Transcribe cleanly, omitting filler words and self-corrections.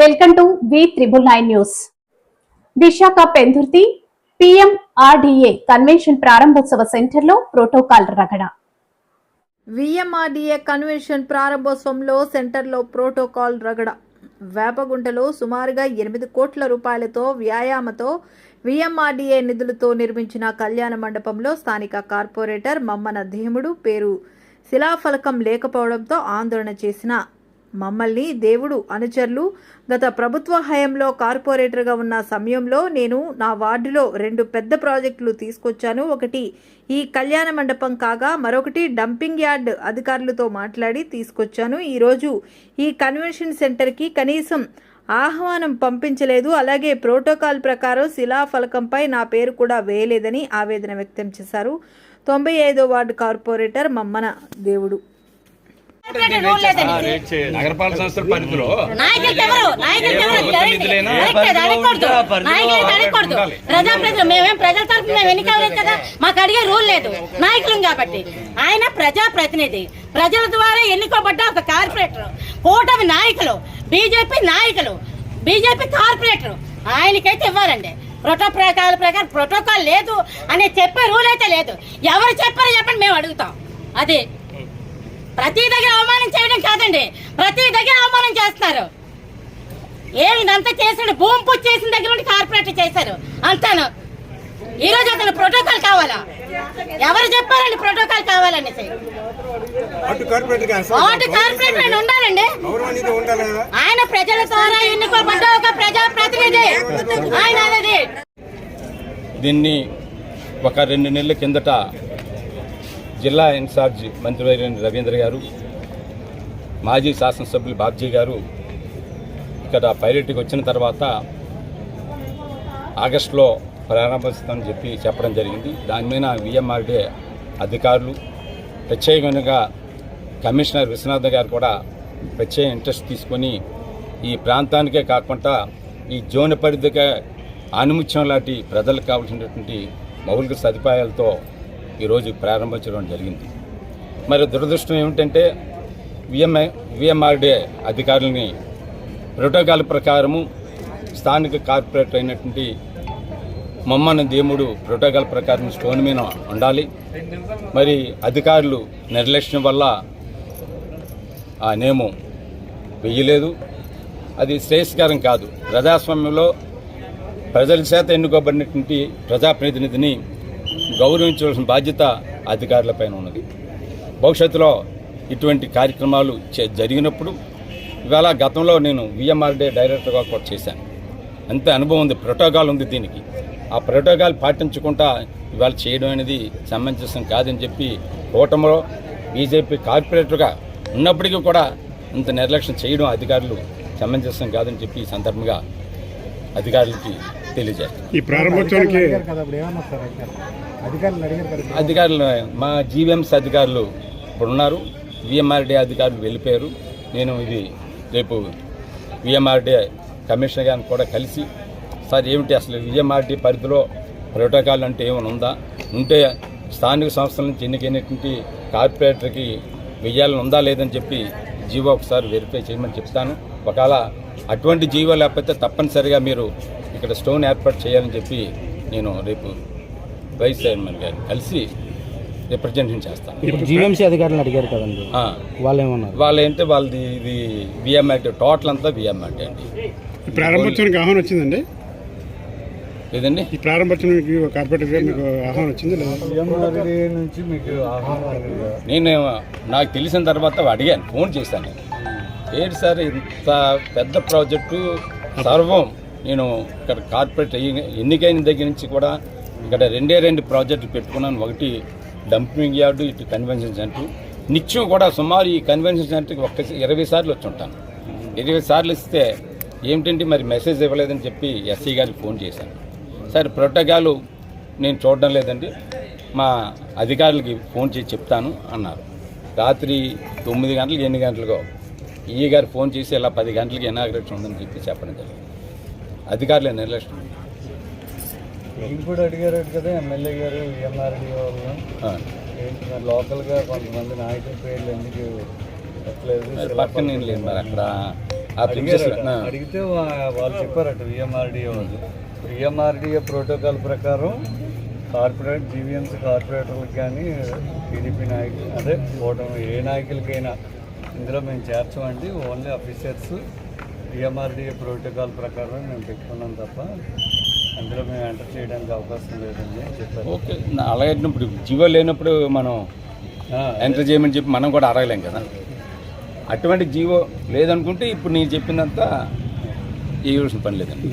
Welcome to V999 news. Visakha Pendurthi PMRDA convention ప్రారంభోత్సవ సెంటర్లో protocol రగడ. VMRDA convention ప్రారంభోత్సవంలో సెంటర్లో ప్రోటోకాల్ రగడ. వేపగుంటలో సుమారుగా 8 కోట్ల రూపాయలతో వ్యాయామతో VMRDA నిధులతో నిర్మించిన కళ్యాణ మండపంలో స్థానిక కార్పొరేటర్ మమ్మన దేముడు పేరు శిలాఫలకం లేకపోవడంతో ఆందోళన చేసిన మమ్మల్ని దేవుడు అనుచరులు గత ప్రభుత్వ హయాంలో కార్పొరేటర్గా ఉన్న సమయంలో నేను నా వార్డులో 2 పెద్ద ప్రాజెక్టులు తీసుకొచ్చాను. ఒకటి ఈ కళ్యాణ మండపం కాగా మరొకటి డంపింగ్ యార్డ్ అధికారులతో మాట్లాడి తీసుకొచ్చాను. ఈరోజు ఈ కన్వెన్షన్ సెంటర్కి కనీసం ఆహ్వానం పంపించలేదు. అలాగే ప్రోటోకాల్ ప్రకారం శిలాఫలకంపై నా పేరు కూడా వేయలేదని ఆవేదన వ్యక్తం చేశారు 95వ వార్డు కార్పొరేటర్ మమ్మన దేవుడు. నగరపాలక సంస్థల పరిధిలో మేమేం ప్రజల తరఫున మేము ఎన్నికలేదు కదా, మాకు అడిగే రూల్ లేదు. నాయకులం కాబట్టి ఆయన ప్రజాప్రతినిధి, ప్రజల ద్వారా ఎన్నుకోబడ్డ ఒక కార్పొరేటర్, కూటమి నాయకులు, బీజేపీ నాయకులు, బీజేపీ కార్పొరేటర్, ఆయనకైతే ఇవ్వాలండి. ప్రోటోకాల్ ప్రకారం ప్రోటోకాల్ లేదు అని చెప్పే రూల్ అయితే లేదు. ఎవరు చెప్పారో చెప్పండి, మేము అడుగుతాం. అదే ప్రతి దగ్గర అవమానం చేయడం కాదండి, ప్రతి దగ్గర అవమానం చేస్తున్నారు. ఇదంతా చేసాడు, భూమి పూజ చేసిన దగ్గర నుండి కార్పొరేటర్ చేశారు అంతాను. ఈ రోజు అతను ప్రోటోకాల్ కావాలా? ఎవరు చెప్పారండి ప్రోటోకాల్ కావాలని? కార్పొరేటర్ ఉండాలండి. ఆయన ప్రజల ద్వారా ఎన్నుకోబడ్డ ఒక ప్రజాప్రతినిధి ఆయన. అనేది దీన్ని ఒక 2 నెలల కిందట జిల్లా ఇన్ఛార్జ్ మంత్రివర్యులు రవీంద్ర గారు, మాజీ శాసనసభ్యులు బాబ్జీ గారు ఇక్కడ పైలట్కి వచ్చిన తర్వాత ఆగస్టులో ప్రారంభిస్తామని చెప్పడం జరిగింది. దాని మీద VMRDA అధికారులు, ప్రత్యేకంగా కమిషనర్ విశ్వనాథ్ గారు కూడా ప్రత్యేక ఇంట్రెస్ట్ తీసుకొని ఈ ప్రాంతానికే కాకుండా ఈ జోన్ పరిధిగా ఆనుముత్యం లాంటి ప్రజలకు కావాల్సినటువంటి మౌలిక సదుపాయాలతో ఈరోజు ప్రారంభించడం జరిగింది. మరి దురదృష్టం ఏమిటంటే VMRDA అధికారులని ప్రోటోకాల్ ప్రకారము స్థానిక కార్పొరేటర్ అయినటువంటి మమ్మన దేముడు ప్రోటోకాల్ ప్రకారం స్టోన్ మీద ఉండాలి. మరి అధికారులు నిర్లక్ష్యం వల్ల ఆ నేము వెయ్యలేదు. అది శ్రేయస్కరం కాదు. ప్రజాస్వామ్యంలో ప్రజల చేత ఎన్నుకోబడినటువంటి ప్రజాప్రతినిధిని గౌరవించవలసిన బాధ్యత అధికారులపైన ఉన్నది. భవిష్యత్తులో ఇటువంటి కార్యక్రమాలు జరిగినప్పుడు, ఇవాళ గతంలో నేను VMRDA డైరెక్టర్గా కూడా చేశాను, అంత అనుభవం ఉంది, ప్రోటోకాల్ ఉంది దీనికి. ఆ ప్రోటోకాల్ పాటించకుండా ఇవాళ చేయడం అనేది సమంజసం కాదని చెప్పి కూటమిలో బీజేపీ కార్పొరేటర్గా ఉన్నప్పటికీ కూడా ఇంత నిర్లక్ష్యం చేయడం అధికారులు సమంజసం కాదని చెప్పి ఈ సందర్భంగా అధికారులకి తెలియజేస్తారు. ఈ ప్రారంభోత్సవానికి అధికారులు మా GVMC అధికారులు ఇప్పుడు ఉన్నారు, VMRDA అధికారులు వెళ్ళిపోయారు. నేను ఇది రేపు VMRDA కమిషనర్ గారిని కూడా కలిసి, సార్ ఏమిటి అసలు VMRDA పరిధిలో ప్రోటోకాల్ అంటే ఏమైనా ఉందా, ఉంటే స్థానిక సంస్థల నుంచి ఎన్నికైనటువంటి కార్పొరేటర్కి వెయ్యాలని ఉందా లేదని చెప్పి జీవో ఒకసారి వెరిఫై చేయమని చెప్తాను. ఒకవేళ అటువంటి జీవో లేకపోతే తప్పనిసరిగా మీరు ఇక్కడ స్టోన్ ఏర్పాటు చేయాలని చెప్పి నేను రేపు వైస్ చైర్మన్ గారిని కలిసి రిప్రజెంటేషన్ చేస్తాను. GVMC అధికారులు అడిగారు కదండి, వాళ్ళు ఏమన్నారు? వాళ్ళేంటే వాళ్ళది ఇది VMRDA టోటల్ అంతా VMRDA అండి. ప్రారంభోత్సవానికి ఆహ్వానం వచ్చిందండి? లేదండి, ఈ ప్రారంభోత్సవానికి కార్పొరేటర్ గారు మీకు ఆహ్వానం వచ్చింది నుంచి మీకు నేను నాకు తెలిసిన తర్వాత అడిగాను, ఫోన్ చేశాను. ఏంటి సార్ ఇంత పెద్ద ప్రాజెక్టు సర్వం నేను ఇక్కడ కార్పొరేట్ ఎన్నికైన దగ్గర నుంచి కూడా ఇక్కడ 2 ప్రాజెక్టులు పెట్టుకున్నాను. ఒకటి డంపింగ్ యార్డు, ఇటు కన్వెన్షన్ సెంటర్. నిత్యం కూడా సుమారు ఈ కన్వెన్షన్ సెంటర్కి 20 సార్లు వచ్చి ఉంటాను. 20 సార్లు ఇస్తే ఏమిటంటే మరి మెసేజ్ ఇవ్వలేదని చెప్పి SC గారికి ఫోన్ చేశాను. సార్ ప్రోటోకాల్ నేను చూడడం లేదండి, మా అధికారులకి ఫోన్ చేసి చెప్తాను అన్నారు. రాత్రి 9 గంటలకు 8 గంటలకు ఈ గారు ఫోన్ చేసి ఇలా 10 గంటలకి ఇనాగ్రేషన్ ఉందని చెప్పి చెప్పడం జరిగింది. అధికారులే నిర్లక్ష్యం. కూడా అడిగారు కదా ఎమ్మెల్యే గారు VMRDA వాళ్ళు లోకల్గా కొంతమంది నాయకుల పేర్లు ఎందుకు పక్కన నేను లేదు మరి అక్కడ ఆ ప్రిన్సెస్ అడిగితే వాళ్ళు చెప్పారట విఎంఆర్డిఏ వాళ్ళు. విఎంఆర్డిఏ ప్రోటోకాల్ ప్రకారం కార్పొరేట్ జీవీఎంసీ కార్పొరేటర్లకు కానీ టీడీపీ నాయకులు అదే ఓటమి ఏ నాయకులకైనా ఇందులో మేము చేర్చమండి, ఓన్లీ ఆఫీసర్స్ విఎంఆర్డిఏ ప్రోటోకాల్ ప్రకారం మేము పెట్టుకున్నాం తప్ప అందులో మేము ఎంటర్ చేయడానికి అవకాశం లేదండి అని చెప్పారు. ఓకే, అలాగే ఇప్పుడు జీవో లేనప్పుడు మనం ఎంటర్ చేయమని చెప్పి మనం కూడా అడగలేం కదా. అటువంటి జీవో లేదనుకుంటే ఇప్పుడు నేను చెప్పినంత చేయవలసిన పని లేదండి.